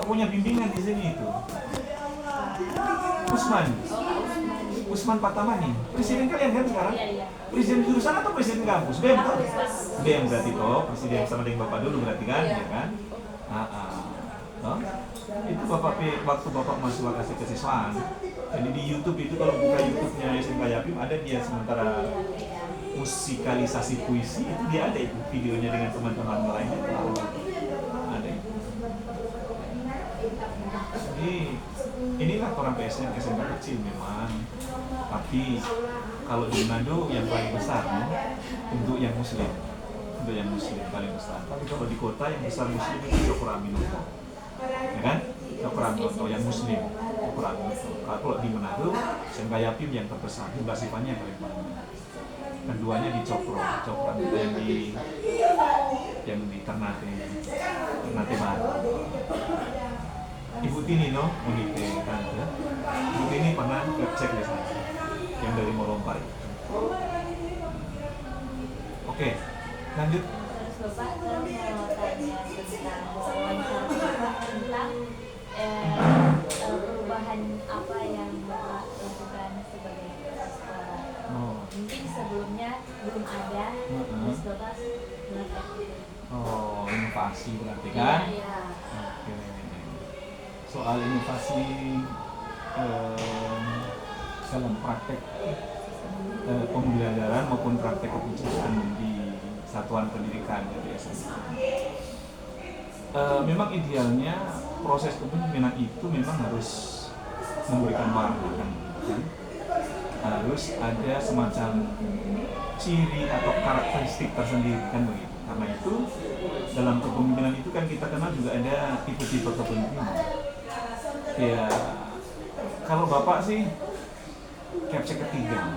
punya bimbingan di sini itu. Usman Patamani, presiden kalian kan sekarang? Presiden jurusan atau presiden kampus? BEM toh? BEM berarti toh, presiden sama dengan bapak dulu berarti kan, ya kan? Toh? Itu waktu bapak masih wakasi kesiswaan. Jadi di YouTube itu kalau buka YouTube-nya SMK Yapim ada dia sementara musikalisasi puisi itu dia ada itu videonya dengan teman-teman lainnya ada itu. Jadi inilah orang PSN SMK kecil memang, tapi kalau di Manado yang paling besar untuk yang muslim paling besar. Tapi kalau di kota yang besar muslim itu Dr. Aminoto, ya kan? Dr. Aminoto yang muslim, Dr. Aminoto. Kalau di Manado SMK Yapim yang terbesar, jumlah siswanya yang paling banyak. Keduanya di Cokro itu yang di Ternate Barat. Ibu Tini Unite tante. Ibu Tini pernah cek di sana, yang dari Morompai. Oke, lanjut. Terus Bapak kalau mau tanya tentang perubahan apa yang Bapak lakukan sebagai sekolah. Mungkin sebelumnya belum ada, terus Bapak melakukan. Inovasi berarti kan? Iya. Oke. Soal inovasi dalam praktek pembelajaran maupun praktek kebijakan di satuan pendidikan dari SMK. Memang idealnya proses kepemimpinan itu memang harus memberikan warna kan? Harus ada semacam ciri atau karakteristik tersendiri kan begitu. Karena itu dalam kepemimpinan itu kan kita kenal juga ada tipe-tipe kepemimpinan. Ya, kalau Bapak sih capcek ketiga.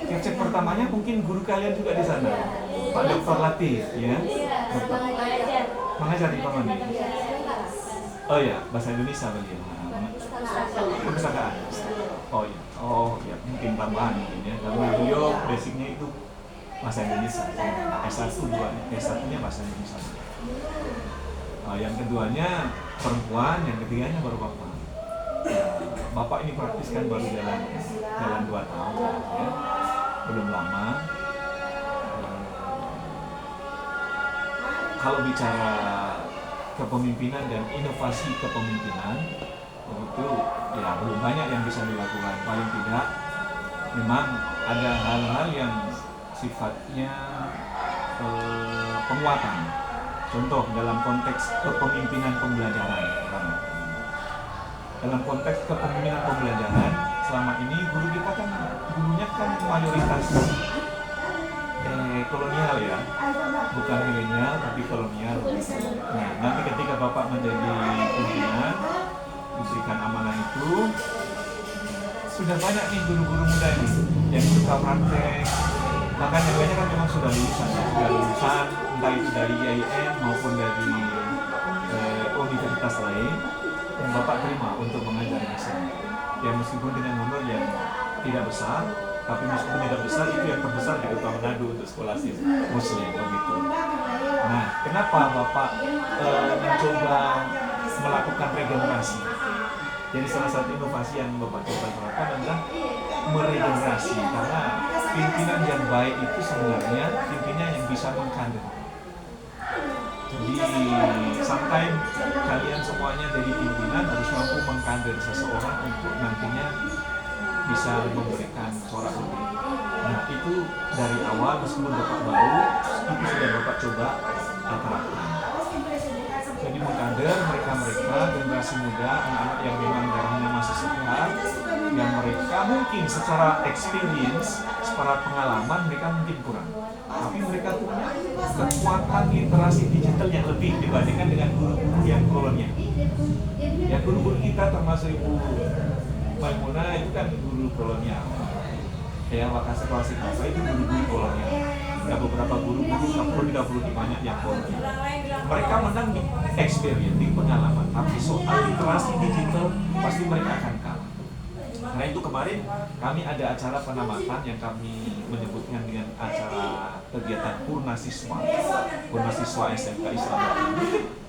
Capcek pertamanya mungkin guru kalian juga di sana, Pak Dr. Latif, ya. Mengajar di mana nih? Oh ya, bahasa Indonesia beliau. Perpustakaan. Oh ya, mungkin tambahan mungkin ya. Karena beliau basicnya itu bahasa Indonesia. S1-nya bahasa Indonesia. Yang keduanya perempuan, yang ketiganya baru Bapak. Bapak ini praktis kan baru jalan 2 tahun ya. Belum lama. Kalau bicara kepemimpinan dan inovasi kepemimpinan itu ya belum banyak yang bisa dilakukan. Paling tidak memang ada hal-hal yang sifatnya penguatan. Contoh dalam konteks kepemimpinan pembelajaran. Dalam konteks kepemimpinan pembelajaran selama ini guru kita kan gurunya kan mayoritas kolonial ya, bukan milenial tapi kolonial. Nah, nanti ketika Bapak menjadi pimpinan diberikan amanah itu, sudah banyak nih guru-guru muda ini yang suka praktek, bahkan yang banyak kan memang sudah lulusan entah itu dari IAIN maupun dari universitas lain yang Bapak terima untuk mengajar di sini. Ya meskipun dengan honor yang tidak besar, tapi meskipun tidak besar itu yang terbesar di Kota Manado untuk sekolah muslim begitu. Nah, kenapa Bapak mencoba melakukan regenerasi? Jadi salah satu inovasi yang Bapak coba lakukan adalah meregenerasi, karena pimpinan yang baik itu sebenarnya pimpinan yang bisa mengkader. Jadi sometimes kalian semuanya jadi pimpinan harus mampu mengkader seseorang untuk nantinya bisa memberikan corak lebih. Nah itu dari awal meskipun Bapak baru itu sudah Bapak coba terapkan. Jadi mengkader mereka generasi muda, anak-anak yang memang darahnya masih segar, yang mereka mungkin secara experience, secara pengalaman mereka mungkin kurang, tapi mereka punya kekuatan literasi digital yang lebih dibandingkan dengan guru-guru yang kolonial. Ya guru-guru kita termasuk Ibu Maimunah itu kan guru kolonial. Ya Wakasa klasik apa itu guru-guru kolonial. Ada beberapa guru-guru tidak perlu banyak yang kolonial. Mereka menang di experience, di pengalaman, tapi soal literasi digital pasti mereka akan kalah. Karena itu kemarin kami ada acara penamatan yang kami menyebutkan dengan acara kegiatan Purna Siswa SMK Islam.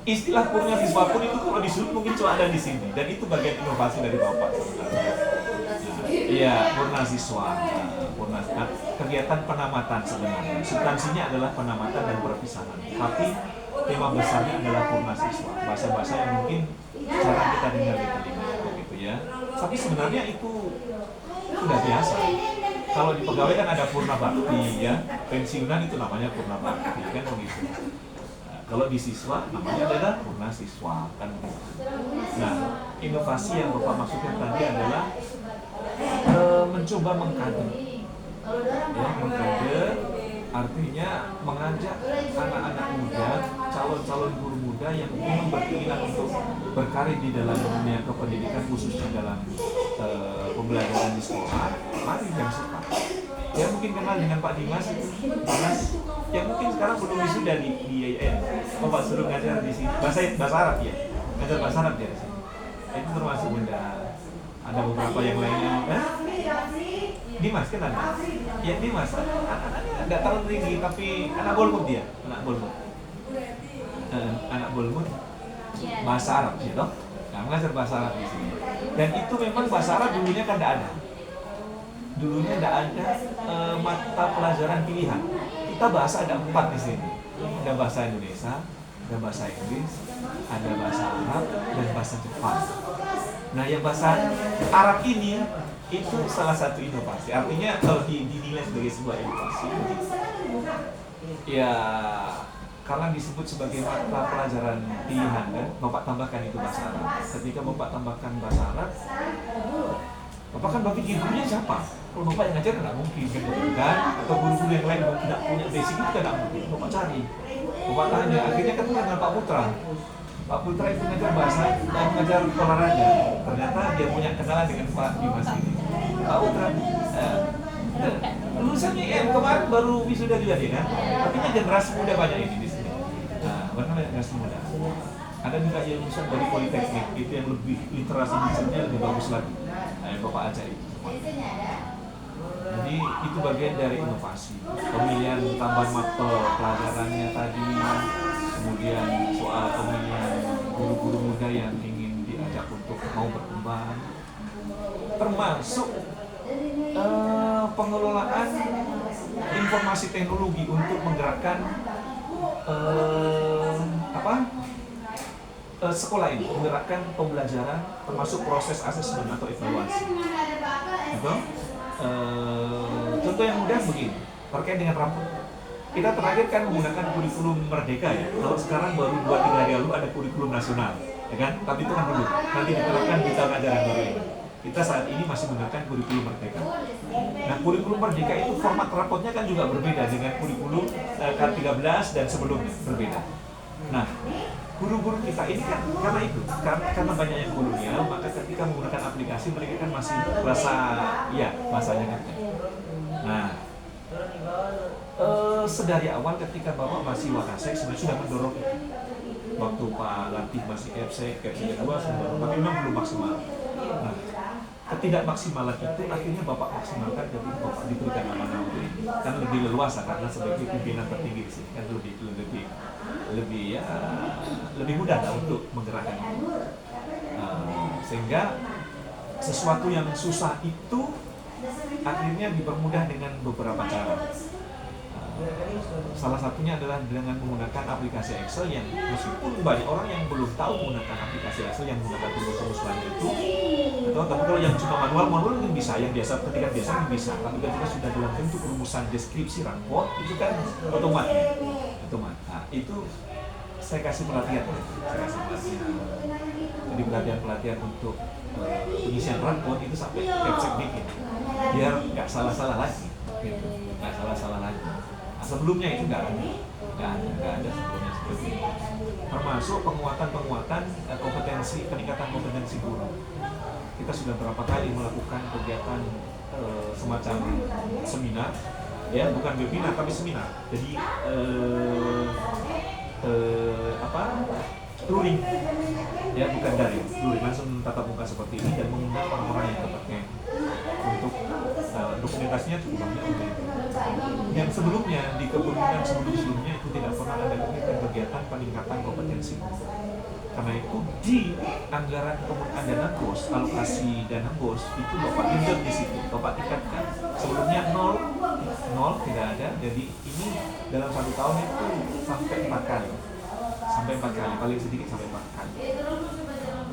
istilah purna siswa pun itu kalau disuruh mungkin cuma ada di sini, dan itu bagian inovasi dari Bapak sebenarnya. Iya, purna siswa, kegiatan penamatan sebenarnya. Substansinya adalah penamatan dan perpisahan, tapi tema besarnya adalah purna siswa. Bahasa-bahasa yang mungkin jarang kita dengar di telinga, begitu ya. Tapi sebenarnya itu sudah biasa. Kalau di pegawai kan ada purna bakti ya, pensiunan itu namanya purna bakti kan begitu. Kalau di siswa namanya adalah purna siswa kan begitu. Nah, inovasi yang Bapak maksudkan tadi adalah mencoba mengkader, ya, mengkader artinya mengajak anak-anak muda, calon-calon guru muda yang memang berkeinginan untuk berkarir di dalam dunia kependidikan, khususnya dalam pembelajaran di sekolah. Mari jam 4. Ya mungkin kenal dengan Pak Dimas itu, Dimas yang mungkin sekarang belum wisuda di IAIN. Bapak suruh ngajar di sini bahasa Arab ya, ngajar bahasa Arab ya di sini. Itu termasuk muda. Ada beberapa yang lainnya. Dimas kan ada? Ya Dimas, anak-anaknya nggak terlalu tinggi tapi anak Bolmut dia, anak Bolmut. Anak Bolmut bahasa Arab gitu. Nah, mengajar bahasa Arab di sini. Dan itu memang bahasa Arab dulunya kan tidak ada. Dulunya tidak ada mata pelajaran pilihan. Kita bahasa ada 4 di sini. Ada bahasa Indonesia, ada bahasa Inggris, ada bahasa Arab, dan bahasa Jepang. Nah, yang bahasa Arab ini itu salah satu inovasi. Artinya kalau dinilai sebagai sebuah inovasi, ya karena disebut sebagai mata pelajaran pilihan kan, Bapak tambahkan itu bahasa Arab. Ketika Bapak tambahkan bahasa Arab, Bapak kan berpikir gurunya siapa? Kalau Bapak yang ngajar nggak mungkin kan? Atau guru-guru yang lain tidak punya basic itu kan nggak mungkin. Bapak cari, Bapak tanya. Akhirnya ketemu dengan Pak Putra. Pak Putra itu ngajar bahasa dan ngajar olahraga. Ternyata dia punya kenalan dengan Pak Dimas ini. Pak Putra, lulusannya kemarin baru wisuda juga dia kan? Artinya generasi muda banyak ini di sini. Nah, benar generasi muda. Ada juga yang lulusan dari Politeknik, itu yang lebih literasi digitalnya lebih bagus lagi. Nah, yang Bapak ajak itu. Jadi itu bagian dari inovasi. Pemilihan tambahan mata pelajarannya tadi, kemudian soal pemilihan guru-guru muda yang ingin diajak untuk mau berkembang, termasuk pengelolaan informasi teknologi untuk menggerakkan sekolah ini, menggerakkan pembelajaran termasuk proses asesmen atau evaluasi. Gitu? Contoh yang mudah begini, terkait dengan rambut. Kita terakhir kan menggunakan kurikulum Merdeka ya. Kalau sekarang baru 2-3 hari lalu ada kurikulum nasional, ya kan? Tapi itu kan dulu. Nanti diterapkan di tahun ajaran baru ini. Kita saat ini masih menggunakan kurikulum Merdeka. Nah, kurikulum Merdeka itu format rapotnya kan juga berbeda dengan kurikulum K13 dan sebelumnya berbeda. Nah, guru-guru kita ini kan karena banyak yang kolonial, maka ketika menggunakan aplikasi mereka kan masih bahasanya kan. Nah, sedari awal ketika Bapak masih Wakasek sebenarnya sudah mendorong itu. Waktu Pak Latif masih Kepsek kedua sudah, tapi memang belum maksimal. Nah, ketidakmaksimalan itu akhirnya Bapak maksimalkan ketika Bapak diberikan amanah untuk ini. Kan lebih leluasa karena sebagai pimpinan tertinggi di sini kan lebih mudah untuk menggerakkan itu. Sehingga sesuatu yang susah itu akhirnya dipermudah dengan beberapa cara. Salah satunya adalah dengan menggunakan aplikasi Excel yang meskipun banyak orang yang belum tahu menggunakan aplikasi Excel yang menggunakan rumus lain itu, tapi kalau yang cuma manual mungkin bisa, yang biasa ketika biasa mungkin bisa, tapi ketika sudah dalam bentuk rumusan deskripsi raport itu kan otomatis. Nah, itu saya kasih pelatihan. Jadi pelatihan untuk pengisian raport itu sampai website bikin, biar nggak salah-salah lagi, gitu. Nggak salah-salah lagi. Nah, sebelumnya itu nggak ada sebelumnya seperti itu. Termasuk peningkatan kompetensi guru. Kita sudah berapa kali melakukan kegiatan semacam seminar, ya bukan webinar tapi seminar. Jadi luring, ya bukan daring, luring langsung tatap muka seperti ini dan mengundang orang-orang yang terpakai untuk dokumentasinya cukup banyak untuk itu. Yang sebelumnya di kepemimpinan sebelumnya itu tidak pernah ada kegiatan peningkatan kompetensi. Karena itu di anggaran penggunaan dana BOS, alokasi dana BOS itu Bapak genjot di situ, Bapak tingkatkan. Sebelumnya nol tidak ada, jadi ini dalam 1 tahun itu sampai 4 kali, paling sedikit sampai 4 kali.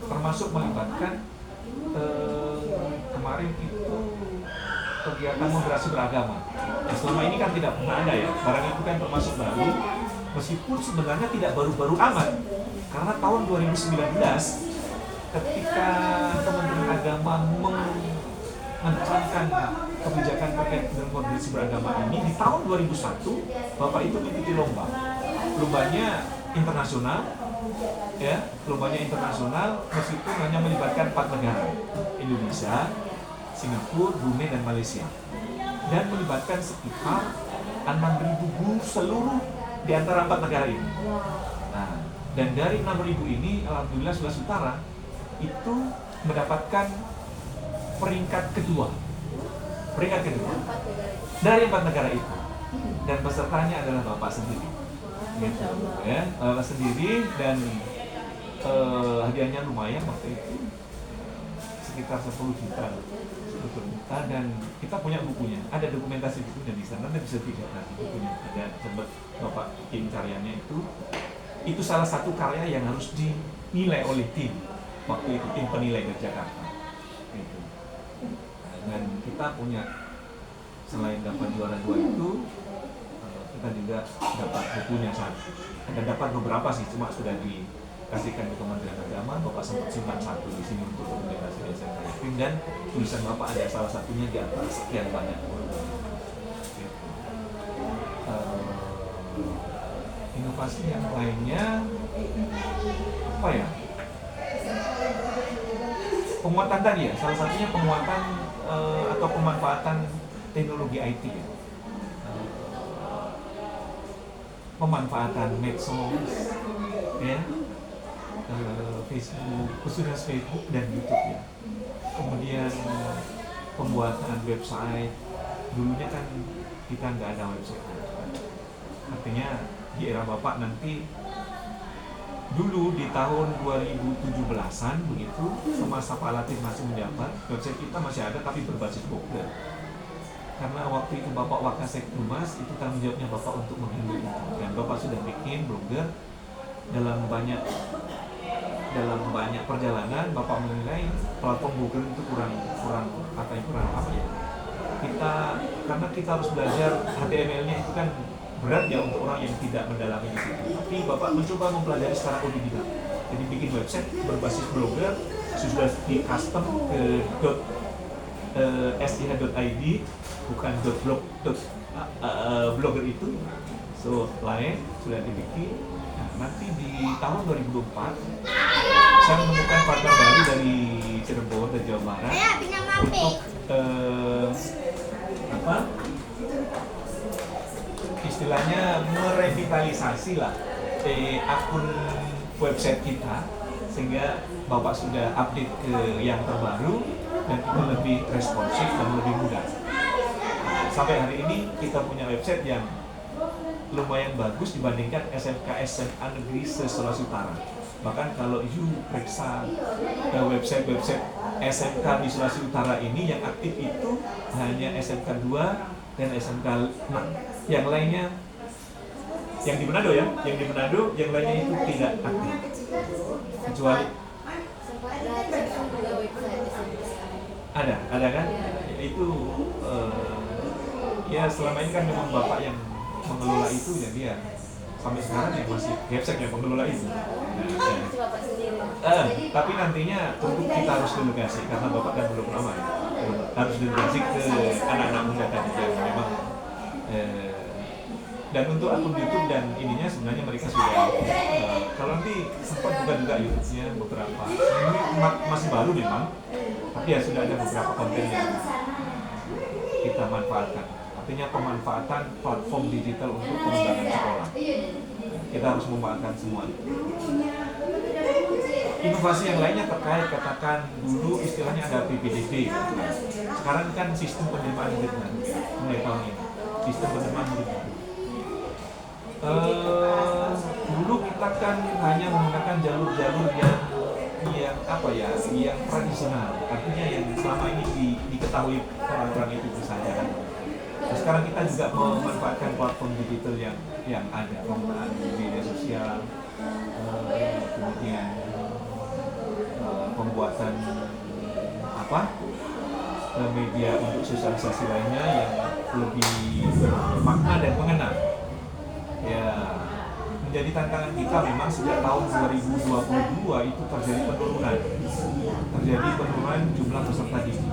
Termasuk melibatkan kemarin itu kegiatan moderasi beragama. Selama ini kan tidak pernah ada ya, barang itu kan termasuk baru, meskipun sebenarnya tidak baru-baru amat. Karena tahun 2019 ketika Kementerian Agama mencanangkan kebijakan terkait dengan moderasi beragama ini, di tahun 2001 Bapak itu mengikuti lombanya internasional, ya, lombanya internasional meskipun hanya melibatkan 4 negara, Indonesia, Singapura, Brunei, dan Malaysia, dan melibatkan sekitar 6.000 guru seluruh di antara 4 negara ini. Nah, dan dari 6.000 ini, alhamdulillah Sulawesi Utara itu mendapatkan peringkat kedua dari 4 negara itu, dan pesertanya adalah Bapak sendiri, gitu, ya, Bapak sendiri, dan hadiahnya lumayan waktu itu, sekitar 10 juta, dan kita punya bukunya, ada dokumentasi bukunya di sana, Anda bisa lihat nanti bukunya, ada sempat Bapak bikin karyanya itu salah satu karya yang harus dinilai oleh tim waktu itu, tim penilai dari Jakarta, gitu. Dan kita punya, selain dapat juara 2 itu, kita juga dapat bukunya satu, ada dapat beberapa sih, cuma sudah dikasihkan ke Kementerian Agama. Bapak sempat simpan satu di sini untuk komunikasi SMK Yakin, dan tulisan Bapak ada salah satunya di atas sekian banyak. Inovasi yang lainnya apa ya? Penguatan tadi ya, salah satunya penguatan atau pemanfaatan teknologi IT ya. Pemanfaatan medsos, ya, Facebook, khususnya Facebook dan YouTube ya. Kemudian pembuatan website, dulunya kan kita nggak ada website. Artinya di era Bapak nanti, dulu di tahun 2017-an begitu, semasa Pak Latif masih menjabat, website kita masih ada tapi berbasis blogger. Karena waktu itu Bapak Wakasek-Humas, itu tanggung jawabnya Bapak untuk menghandle itu, dan Bapak sudah bikin blogger. Dalam banyak perjalanan Bapak menilai platform blogger itu kurang apa ya, karena kita harus belajar HTML-nya itu kan berat ya untuk orang yang tidak mendalami di situ. Tapi Bapak mencoba mempelajari secara otodidak. Jadi bikin website berbasis blogger, sudah di custom ke @sh.id, bukan blogger itu. So lain sudah dibikin. Nah, nanti di tahun 2024 saya menemukan partner baru dari Cirebon dan Jawa Barat untuk istilahnya merevitalisasi lah akun website kita, sehingga Bapak sudah update ke yang terbaru dan itu lebih responsif dan lebih mudah. Sampai hari ini kita punya website yang lumayan bagus dibandingkan SMK-SMA negeri se-Sulawesi Utara. Bahkan kalau you periksa website SMK di Sulawesi Utara ini, yang aktif itu hanya SMK 2 dan SMK 6. Yang lainnya, yang di Manado ya, yang lainnya itu tidak aktif. Kecuali ada kan? Itu ya selama ini kan memang Bapak yang mengelola itu, jadi ya sampai sekarang yang masih Gapsek yang mengelola itu. Tapi nantinya tentu kita harus delegasi, karena Bapak kan belum lama ya. Harus delegasi ke anak-anak muda tadi yang memang dan untuk akun YouTube dan ininya sebenarnya mereka sudah kalau nanti sempat buka juga YouTube-nya beberapa. Ini masih baru memang, tapi ya sudah ada beberapa konten yang kita manfaatkan. Artinya pemanfaatan platform digital untuk pengembangan sekolah. Kita harus memanfaatkan semua. Inovasi yang lainnya terkait, katakan dulu istilahnya ada PPDB, sekarang kan sistem penerimaan murid baru mulai tahun ini, sistem penerimaan murid baru. Dulu kita kan hanya menggunakan jalur-jalur yang apa ya, yang tradisional, artinya yang selama ini diketahui orang-orang itu saja kan. Nah, sekarang kita juga memanfaatkan platform digital yang ada, penggunaan media sosial, kemudian pembuatan media untuk sosialisasi lainnya yang lebih bermakna dan mengena. Ya, menjadi tantangan kita memang sejak tahun 2022 itu terjadi penurunan jumlah peserta didik.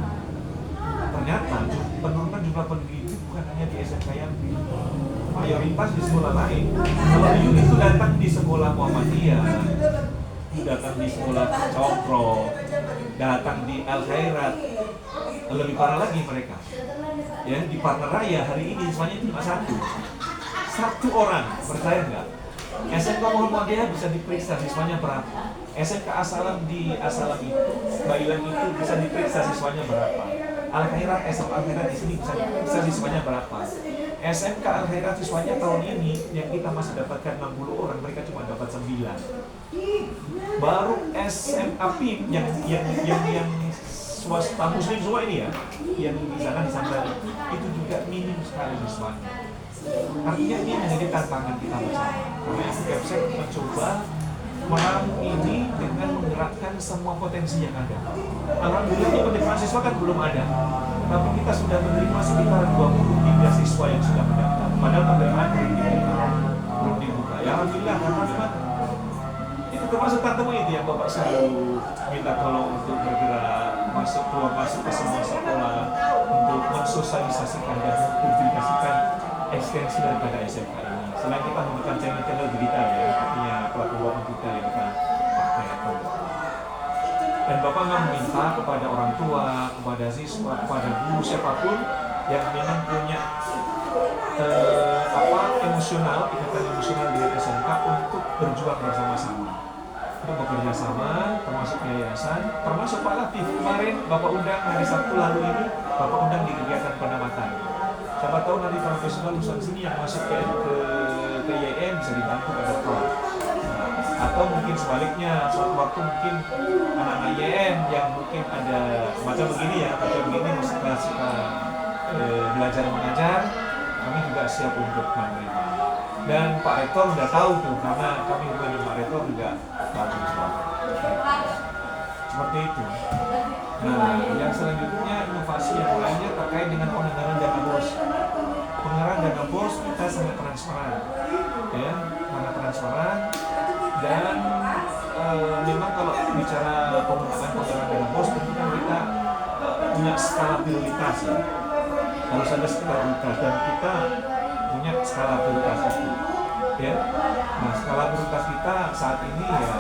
Ternyata penurunan jumlah pendidik itu bukan hanya di SMK Yampi, mayoritas di sekolah lain. Kalau dulu itu datang di sekolah Muhammadiyah, datang di sekolah Cokro, datang di Al Khairat, lebih parah lagi mereka. Ya, di Partner Raya hari ini semuanya cuma satu orang, percaya nggak? SMK Muhammadiyah bisa diperiksa siswanya berapa? SMK Asalam di Asalam itu, Bailan itu bisa diperiksa siswanya berapa? Al Khairat, SMK Al Khairat di sini bisa siswanya berapa? SMK Al Khairat siswanya tahun ini yang kita masih dapatkan 60 orang, mereka cuma dapat 9. Baru SMA PIM yang swasta muslim semua ini ya, yang di sana di Sandra itu juga minim sekali siswanya. Artinya ini menjadi tantangan kita bersama. Karena itu Kepsek mencoba meramu ini dengan menggerakkan semua potensi yang ada. Alhamdulillah ini penerimaan siswa kan belum ada, tapi kita sudah menerima sekitar 23 siswa yang sudah mendaftar. Padahal penerimaan belum dibuka. Ya alhamdulillah, karena memang itu termasuk tantemu itu yang Bapak selalu minta tolong untuk bergerak keluar masuk ke semua sekolah untuk mensosialisasikan dan mempublikasikan ekstensi daripada SMK ini. Selain kita menggunakan channel-channel digital ya, artinya platform digital yang kita pakai. Dan Bapak nggak meminta kepada orang tua, kepada siswa, kepada guru siapapun yang memang punya ikatan emosional dengan SMK untuk berjuang bersama-sama, untuk bekerja sama, termasuk yayasan, termasuk Pak Latif kemarin Bapak undang hari Sabtu lalu ini, Bapak undang di kegiatan penamatan. Siapa tahu nanti profesional lulusan sini yang masuk ke YM bisa dibantu pada Dokter. Atau mungkin sebaliknya, suatu waktu mungkin anak-anak YM yang mungkin ada macam begini suka belajar mengajar, kami juga siap untuk menerima. Dan Pak Rektor sudah tahu tuh, karena kami juga dengan Pak Rektor juga bagus banget. Seperti itu. Nah, yang selanjutnya inovasi yang lainnya terkait dengan penganggaran dana BOS. Penganggaran dana BOS kita sangat transparan, ya, sangat transparan. Dan memang kalau bicara penggunaan penganggaran dana BOS, tentu kan kita punya skala prioritas ya. Harus ada skala prioritas dan kita punya skala prioritas itu, ya. Nah, skala prioritas kita saat ini ya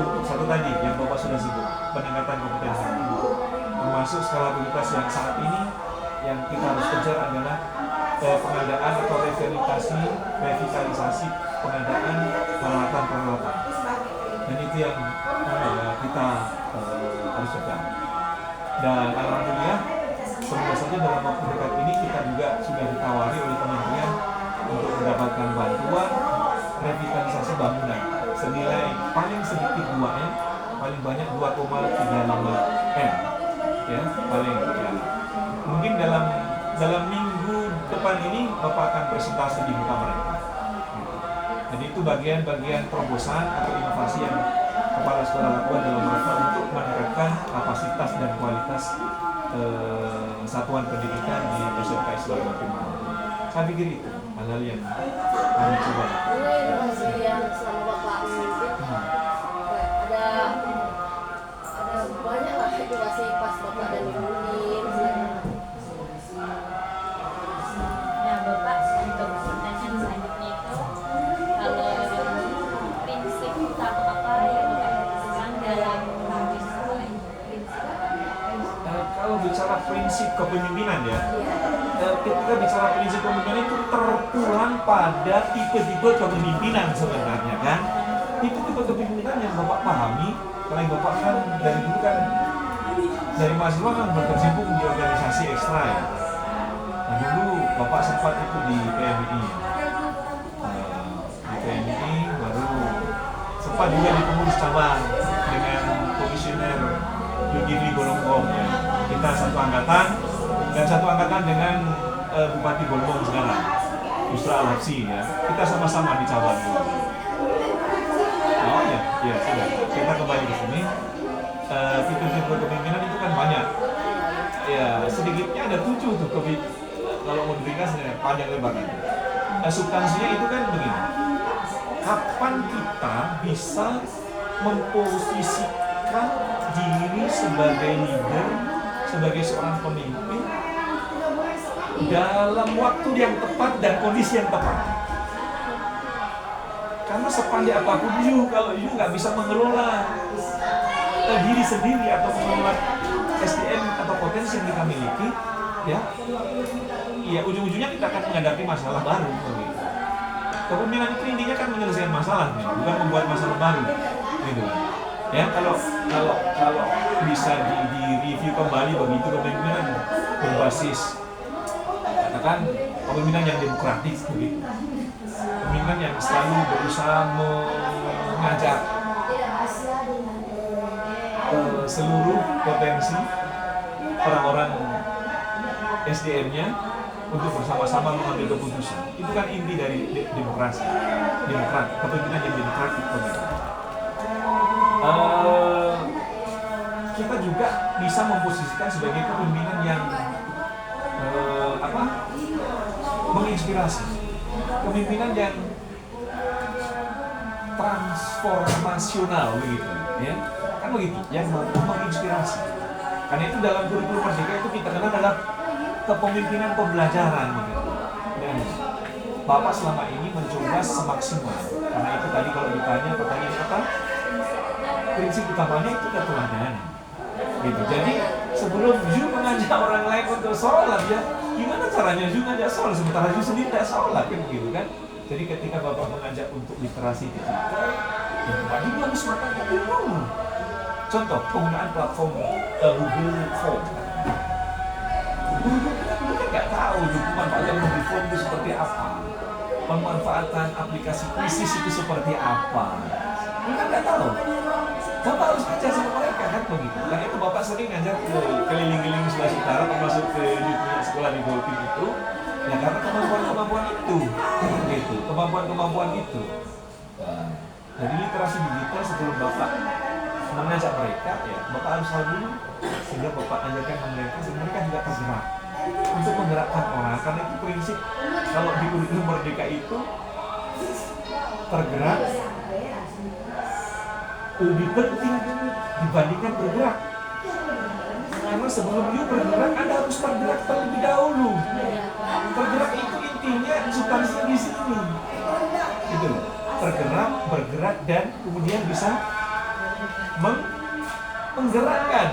untuk satu tadi yang Bapak sudah sebut, peningkatan kompetensi, termasuk skala prioritas yang saat ini yang kita harus kejar adalah pengadaan atau revitalisasi pengadaan peralatan, dan itu yang kita harus kejar. Dan alhamdulillah semoga saja dalam waktu dekat ini kita juga sudah ditawari oleh kementerian untuk mendapatkan bantuan revitalisasi bangunan senilai paling sedikit paling banyak 2,35 M, ya, paling ya. Mungkin dalam minggu depan ini Bapak akan presentasi di muka mereka. Jadi itu bagian-bagian terobosan atau inovasi yang kepala sekolah lakukan dalam rangka untuk meningkatkan kapasitas dan kualitas satuan pendidikan di SMK Islam Timur. Saya pikir itu hal-hal yang kami coba. Ini inovasi yang selama Bapak memimpin, ada banyak lah inovasi pas Bapak dan memimpin. Nah, Bapak untuk pertanyaan selanjutnya itu, kalau prinsip utama apa yang Bapak lakukan dalam memimpin sekolah ini? Kalau bicara prinsip kepemimpinan ya, ketika bicara prinsip kepemimpinan itu terpulang pada tipe-tipe kepemimpinan sebenarnya kan. Itu tipe kepemimpinan yang Bapak pahami, karena Bapak kan dari dulu kan dari mahasiswa kan berkecimpung di organisasi ekstra ya. Nah dulu Bapak sempat itu di PMI ya. Di PMI baru sempat juga di pengurus cabang dengan komisioner Yudhili Golonggong ya. Kita satu angkatan dan satu angkatan dengan Bupati Golonggong sekarang, Yusra Al-Habsyi ya. Kita sama-sama di cabang dulu. Oh ya sudah. Kita kembali ke sini. Tipe-tipe kepemimpinan itu kan banyak. Ya sedikitnya ada 7 tuh kalau mau diringkas panjang lebar itu. Substansinya itu kan begini. Kapan kita bisa memposisikan diri sebagai leader, sebagai seorang pemimpin dalam waktu yang tepat dan kondisi yang tepat. Karena sepandai apapun kalau nggak bisa mengelola diri sendiri atau mengelola SDM atau potensi yang kita miliki, ya ujung-ujungnya kita akan menghadapi masalah baru. Gitu. Kepemimpinan itu intinya kan menyelesaikan masalah, bukan membuat masalah baru, gitu. Ya kalau bisa di-review kembali begitu kepemimpinan berbasis katakan kepemimpinan yang demokratis, begitu. Kepemimpinan yang selalu berusaha mengajak seluruh potensi orang-orang SDM-nya untuk bersama-sama mengambil keputusan. Itu kan inti dari demokrasi, kepemimpinan yang demokratik. Kita juga bisa memposisikan sebagai kepemimpinan yang menginspirasi, kepemimpinan yang transformasional begitu, ya. Kan begitu, yang menginspirasi. Karena itu dalam kurikulum Merdeka itu kita kenal adalah kepemimpinan pembelajaran begitu. Dan Bapak selama ini mencoba semaksimal. Karena itu tadi kalau ditanya pertanyaan apa? Prinsip utamanya itu keteladanan. Gitu. Jadi sebelum you mengajak orang lain untuk sholat ya, gimana caranya you ngajak sholat sementara you sendiri tidak sholat kan begitu kan? Jadi ketika Bapak mengajak untuk literasi digital, ya Bapak juga harus makan dulu. Contoh penggunaan platform Google Form. Google kan nggak tahu pemanfaatan Google Form itu seperti apa, pemanfaatan aplikasi krisis itu seperti apa. Mereka nggak tahu. Bapak harus ngajar sama mereka kan begitu. Karena itu Bapak sering ngajar ke keliling-keliling Sulawesi Utara, termasuk ke sekolah di Golping itu. Ya karena kemampuan itu, gitu. Kemampuan itu. Nah, dari literasi digital sebelum Bapak mengajak mereka, ya Bapak harus tahu dulu sehingga Bapak ajarkan mereka sehingga mereka juga tergerak untuk menggerakkan orang. Karena itu prinsip kalau di kurikulum Merdeka itu tergerak lebih penting dibandingkan bergerak. Karena sebelum you bergerak, Anda harus bergerak terlebih dahulu. Tergerak itu intinya substansinya di sini. Gitu. Tergerak, bergerak dan kemudian bisa menggerakkan.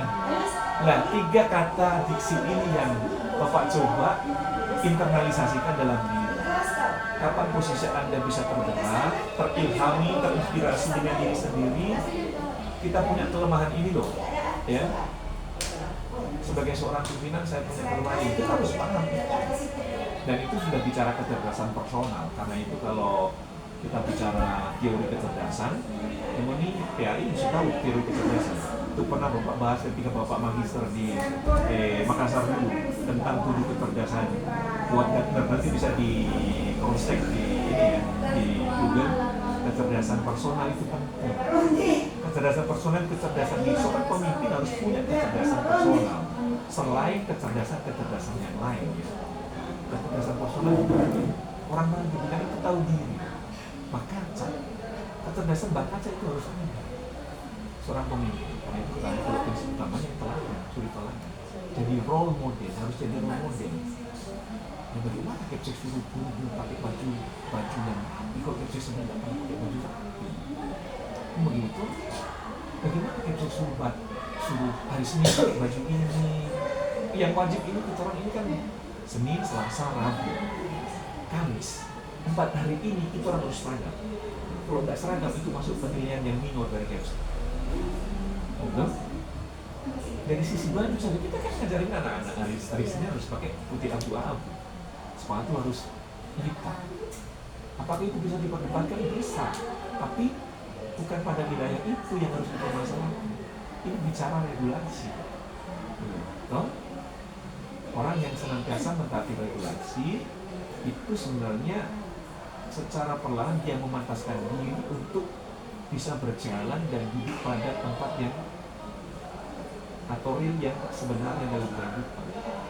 Nah, 3 kata diksi ini yang Bapak coba internalisasikan dalam diri. Kapan posisi Anda bisa tergerak, terilhami, terinspirasi dengan diri sendiri, kita punya kelemahan ini loh, ya. Sebagai seorang pimpinan saya punya kelemahan itu harus paham. Dan itu sudah bicara kecerdasan personal. Karena itu kalau kita bicara teori kecerdasan, ini PAI mesti tahu teori kecerdasan. Itu pernah Bapak bahas ketika Bapak magister di Makassar dulu tentang 7 kecerdasan. Buat nanti bisa di cross-check di Google. Kecerdasan personal itu penting. Kecerdasan personal, kecerdasan diri. Seorang pemimpin harus punya kecerdasan personal selain kecerdasan yang lain. Ya. Kecerdasan personal itu penting. Orang pemimpin itu tahu diri. Bakat, kecerdasan bakat itu harus ada. Seorang pemimpin, karena itu katanya kalau prinsip utamanya teladan, suri teladan. Jadi role model, harus jadi role model. Ya bagaimana Kepsek suruh buru-buru pakai baju yang ikut Kepsek sebenarnya nggak pakai baju rapi. Begitu, bagaimana Kepsek suruh hari Senin pakai baju ini. Yang wajib ini, kecuali ini kan Senin, Selasa, Rabu, Kamis. 4 hari ini itu orang harus seragam. Kalau nggak seragam itu masuk penilaian yang minor dari KFC. Betul? Dari sisi baju saja kita kan ngajarin anak-anak aris-arisnya harus pakai putih abu-abu, sepatu harus hitam. Apakah itu bisa diperdebatkan? Bisa, tapi bukan pada wilayah itu yang harus dipermasalahkan. Ini bicara regulasi. Toh? Orang yang senantiasa mentaati regulasi itu sebenarnya secara perlahan dia memantaskan diri untuk bisa berjalan dan hidup pada tempat yang atau real yang sebenarnya dalam kehidupan.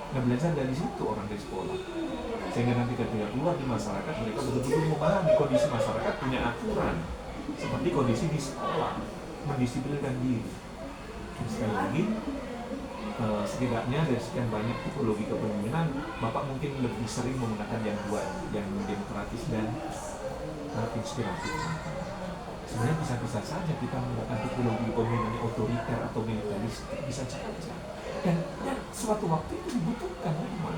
Nah, belajar dari situ orang di sekolah, sehingga nanti ketika keluar di masyarakat mereka betul-betul memahami kondisi masyarakat punya aturan seperti kondisi di sekolah, mendisiplinkan diri. Sekali lagi, setidaknya dari sekian banyak tipologi kepemimpinan, Bapak mungkin lebih sering menggunakan yang dua, yang demokratis dan inspiratif. Sebenarnya bisa-bisa saja kita menggunakan tipologi kepemimpinan yang otoriter atau militaris, bisa saja. Dan suatu waktu itu dibutuhkan memang.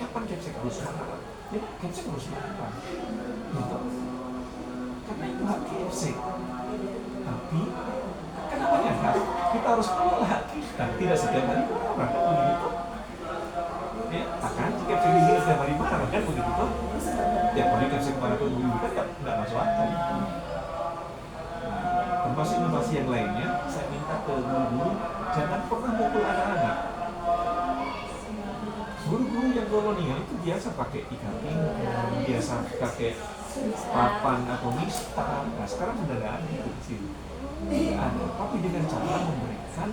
Kapan Kepsek harus marah? Ya, Kepsek harus marah. Gitu. Karena itu hak Kepsek. Tapi kenapa ya hak? Kita harus kelola hak kita. Tidak setiap hari marah, kan begitu? Ya, akan jika Kepsek dihina setiap hari marah, kan begitu? Tiap hari Kepsek marah ke guru kan nggak masuk akal. Termasuk inovasi yang lainnya, saya minta ke guru-guru jangan pernah mukul anak-anak. Guru-guru yang kolonial itu biasa pakai ikat pinggang, biasa pakai papan atau mistar. Nah, sekarang sudah ada itu di sini. Tidak ada, tapi dengan cara memberikan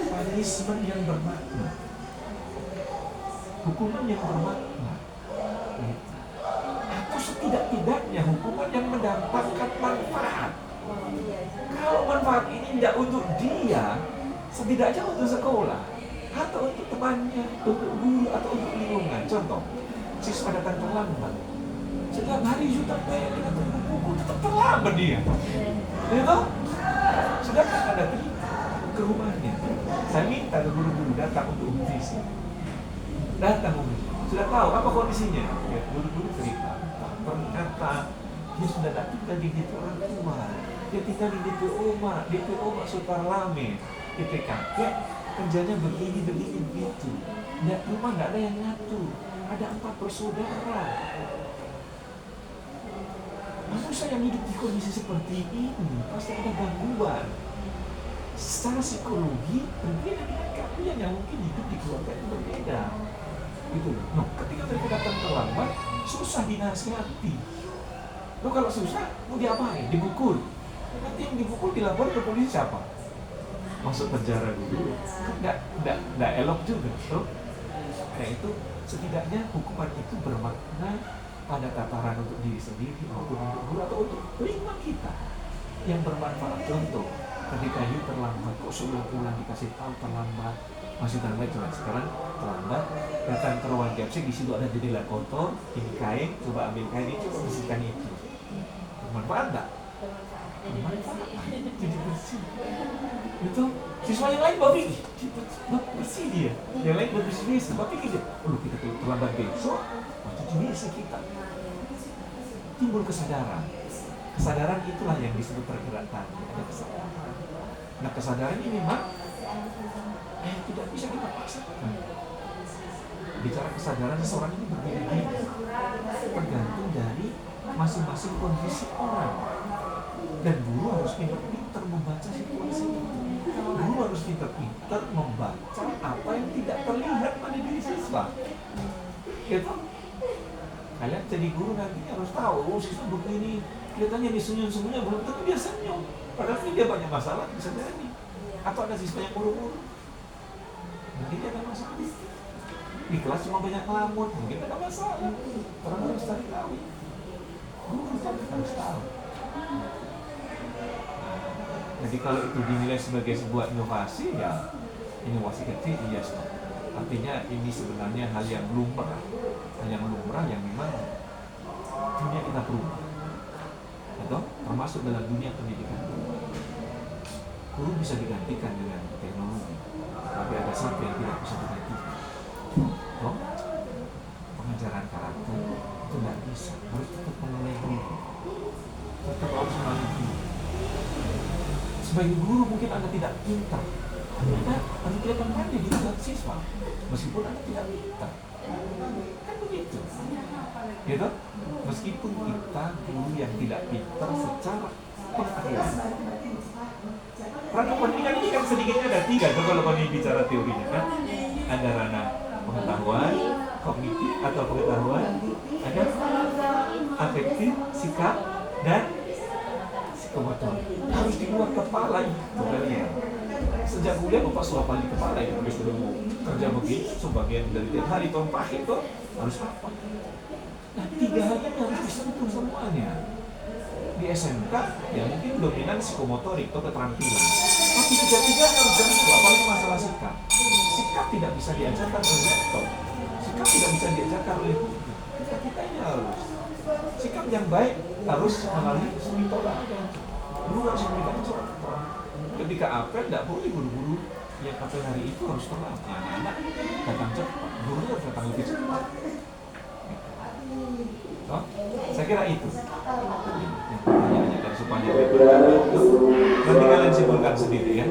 punishment yang bermakna, hukuman yang bermakna, atau setidak-tidaknya hukuman yang mendatangkan manfaat. Kalau manfaat ini tidak untuk dia, setidaknya untuk sekolah, atau untuk temannya, untuk guru, atau untuk lingkungan. Contoh, siswa datang terlambat, setiap hari sudah pelek atau buku tetap terlambat dia. Itu sudah kan ada ke rumahnya. Saya minta ke guru-guru datang untuk visi. Datang sudah tahu apa kondisinya. Ya, guru-guru cerita. Ternyata dia sudah tidak tinggal di DP orang tua. Dia tinggal di DP Oma Sutarlame. DP kakek kerjanya begini begitu. Dan rumah nggak ada yang ngatur. Ada 4 bersaudara. Manusia yang hidup di kondisi seperti ini pasti ada gangguan. Secara psikologi berbeda dengan kalian yang mungkin hidup di keluarga yang berbeda. Gitu. Nah, ketika mereka datang terlambat, susah dinasihati. Lo kalau susah mau diapain? Dipukul. Nanti yang dipukul dilapor ke polisi siapa? Masuk penjara dulu. Nggak elok juga. Tuh. Nah itu setidaknya hukuman itu bermakna pada tataran untuk diri sendiri maupun untuk guru atau untuk lingkungan kita yang bermanfaat. Contoh, ketika you terlambat, kok sebelum pulang dikasih tahu terlambat, masih terlambat, coba sekarang terlambat, datang ke ruang Kepsek, di situ ada jendela kotor, ini kain, coba ambil kain itu, bersihkan itu. Bermanfaat nggak? Bermanfaat, jadi bersih. Itu siswa yang lain bawa bersih dia, yang lain bersih-bersih, tapi kita, kita terlambat besok, itu biasa kita. Timbul kesadaran. Kesadaran itulah yang disebut tergerak tadi. Ada kesadaran. Nah kesadaran ini memang tidak bisa kita paksakan. Bicara kesadaran seseorang ini berbeda-beda, tergantung dari masing-masing kondisi orang. Dan guru harus pintar-pintar membaca situasi itu. Guru harus pintar-pintar membaca apa yang tidak terlihat pada diri siswa. Gitu. Kalian jadi guru nanti harus tahu, siswa begini, kelihatannya disenyum-senyumnya belum tentu dia senyum. Padahal dia banyak masalah, bisa jadi. Atau ada siswa yang buru-buru, mungkin dia ada masalah. Di kelas cuma banyak ngelamun, mungkin ada masalah. Orang harus cari tahu. Guru harus tahu. Jadi kalau itu dinilai sebagai sebuah inovasi, ya inovasi kecil, iya stop. Artinya ini sebenarnya hal yang lumrah, yang memang dunia kita berubah, atau termasuk dalam dunia pendidikan. Guru bisa digantikan dengan teknologi, tapi ada satu yang tidak bisa digantikan. Pengajaran karakter, itu nggak bisa, harus tetap mengenai guru, tetap harus mengenai guru. Sebagai guru mungkin Anda tidak pintar, Anda harus kelihatan pandai di dekat siswa, meskipun Anda tidak pintar. Kan begitu, gitu. Meskipun kita guru yang tidak pintar secara pengetahuan. Ranah pendidikan ini kan sedikitnya ada 3 tuh kalau bicara teorinya kan. Ada ranah pengetahuan, kognitif atau pengetahuan, ada afektif, sikap, dan psikomotor. Harus di luar kepala itu kalian. Sejak kuliah Bapak selalu di kepala itu, sudah mau kerja begitu sebagian dari tiap hari tahun pahit itu harus apa? Nah 3 hal ini harus disentuh semuanya. Di SMK ya mungkin dominan psikomotorik atau keterampilan, tapi 3-tiganya harus jago, apalagi masalah sikap. Sikap tidak bisa diajarkan oleh laptop, sikap tidak bisa diajarkan oleh buku. Kita ini harus sikap yang baik harus melalui metode. Guru harus memberikan contoh. Ketika apel tidak boleh buru-buru. Yang apel hari itu harus telat. Anak-anak datang cepat, guru harus datang lebih cepat. Oh, saya kira itu yang pertanyaannya dari supaya nanti kalian simpulkan sendiri ya.